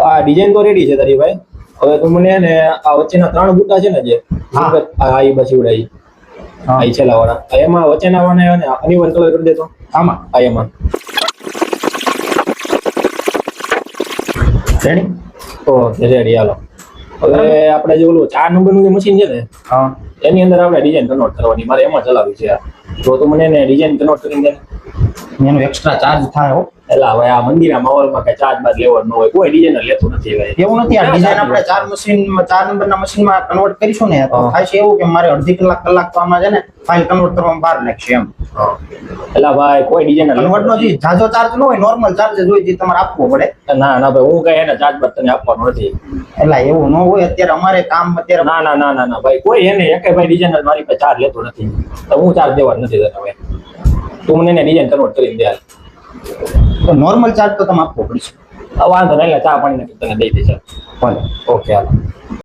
આ ડિઝાઇન તો રેડી છે તારી ભાઈ. હવે તું મને ને આ વચ્ચેના 3 બુટા છે ને જે આ ઈ બસ ઉડાઈ આ ઈ છેલ્લા વાળા એમાં વચ્ચેના વાળા ને અનિવન કલર કરી દેતો આમાં આ એમાં રેડી તો રેડી હાલો. હવે આપણે જે ઓલું 4 નંબરનું જે મશીન છે ને હા એની અંદર આપણે ડિઝાઇન કન્વર્ટ કરવાની મારે એમાં ચલાવવી છે તો તું મને એને ડિઝાઇન કન્વર્ટ કરીને દે. એનો એક્સ્ટ્રા ચાર્જ થાય હો. એટલે હવે આ મંદિરના માહોલમાં કઈ ચાર્જ બાદ લેવાનો હોય કોઈ ડિઝાઇનર લેતું નથી ભાઈ. એવું નથી આ ડિઝાઇન આપણે 4 નંબરના મશીનમાં કન્વર્ટ કરીશું ને તો થાય છે એવું કે મારે અડધી કલાક તો આમાં છે ને ફાઇલ કન્વર્ટ કરવામાં વાર લાગશે એમ. એટલે ભાઈ કોઈ ડિઝાઇનર કન્વર્ટ નો જે જાજો ચાર્જ ન હોય નોર્મલ ચાર્જ જ હોય જે તમારે આપવો પડે. ના ના ભાઈ હું કઈ એને ચાર્જ બાદ તને આપવાનો નથી. એટલે એવું ન હોય અત્યારે અમારે કામ અત્યારે ના ભાઈ કોઈ એને એકે ભાઈ ડિઝાઇનર મારી પાસે ચાર્જ લેતો નથી તો હું ચાર્જ દેવાનો નથી તને હવે. તું મને એને ડિઝાઇન કન્વર્ટ કરીને દે. તો નોર્મલ ચાર્જ તો તમે આપવો પડશે. વાંધો નહીં એટલે ચા પાણી તને દઈ દેશે. ભલે ઓકે હાલો.